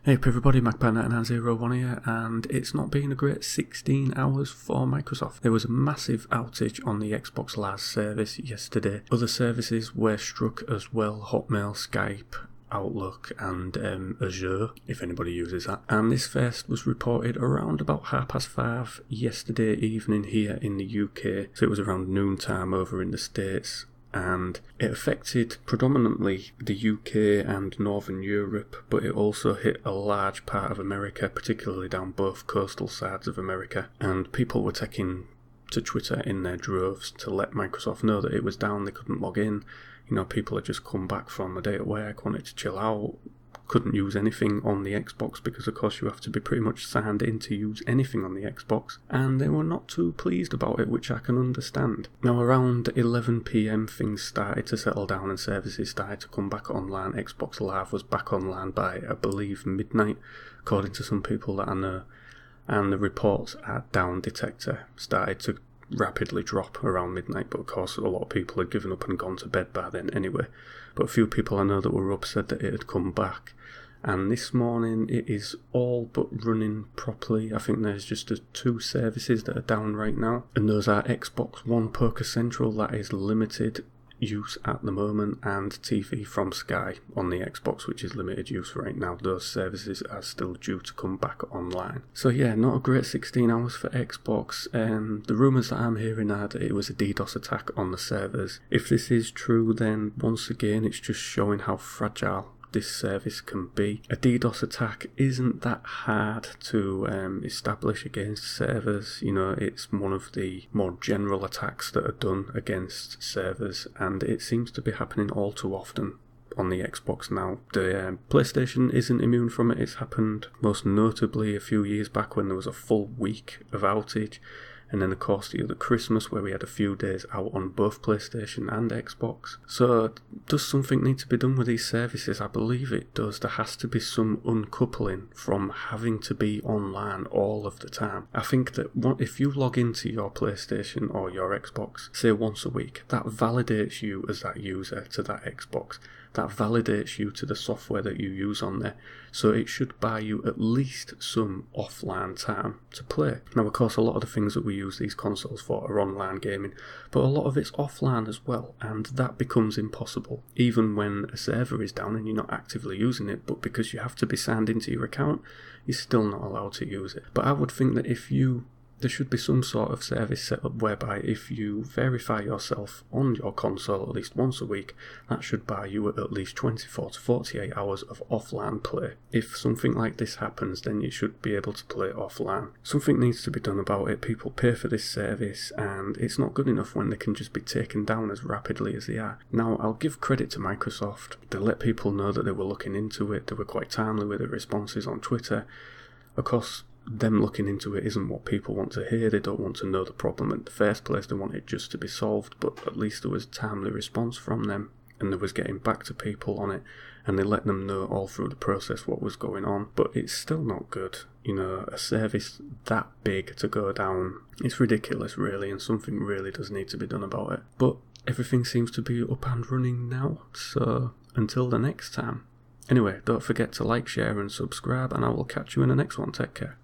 Hey up everybody, MagpieNet901 here, and it's not been a great 16 hours for Microsoft. There was a massive outage on the Xbox Live service yesterday. Other services were struck as well: Hotmail, Skype, Outlook and Azure, if anybody uses that. And this first was reported around about 5:30 yesterday evening here in the UK, so it was around noontime over in the States. And it affected predominantly the UK and Northern Europe, but it also hit a large part of America, particularly down both coastal sides of America. And people were taking to Twitter in their droves to let Microsoft know that it was down, they couldn't log in. You know, people had just come back from a day at work, wanted to chill out, couldn't use anything on the Xbox because of course you have to be pretty much signed in to use anything on the Xbox, and they were not too pleased about it, which I can understand. Now around 11 PM things started to settle down and services started to come back online. Xbox Live was back online by I believe midnight, according to some people that I know, and the reports at Down Detector started to rapidly drop around midnight, but of course a lot of people had given up and gone to bed by then anyway. But a few people I know that were up said that it had come back, and this morning it is all but running properly. I think there's just two services that are down right now, and those are Xbox One Poker Central, that is limited use at the moment, and TV from Sky on the Xbox, which is limited use right now. Those services are still due to come back online. So yeah, not a great 16 hours for Xbox. The rumours that I'm hearing are that it was a DDoS attack on the servers. If this is true, then once again it's just showing how fragile this service can be. A DDoS attack isn't that hard to establish against servers. You know, it's one of the more general attacks that are done against servers, and it seems to be happening all too often on the Xbox now. The PlayStation isn't immune from it. It's happened most notably a few years back when there was a full week of outage. And then of course the other Christmas where we had a few days out on both PlayStation and Xbox. So does something need to be done with these services? I believe it does. There has to be some uncoupling from having to be online all of the time. I think that if you log into your PlayStation or your Xbox, say once a week, that validates you as that user to that Xbox. That validates you to the software that you use on there. So it should buy you at least some offline time to play. Now of course a lot of the things that we use these consoles for are online gaming, but a lot of it's offline as well, and that becomes impossible even when a server is down and you're not actively using it, but because you have to be signed into your account, you're still not allowed to use it. But I would think that there should be some sort of service set up whereby if you verify yourself on your console at least once a week, that should buy you at least 24 to 48 hours of offline play. If something like this happens, then you should be able to play offline. Something needs to be done about it. People pay for this service, and it's not good enough when they can just be taken down as rapidly as they are. Now, I'll give credit to Microsoft. They let people know that they were looking into it. They were quite timely with their responses on Twitter. Of course, them looking into it isn't what people want to hear. They don't want to know the problem in the first place. They want it just to be solved, but at least there was a timely response from them, and there was getting back to people on it, and they let them know all through the process what was going on. But it's still not good. You know, a service that big to go down, it's ridiculous really, and something really does need to be done about it. But everything seems to be up and running now, so until the next time. Anyway, don't forget to like, share and subscribe, and I will catch you in the next one. Take care.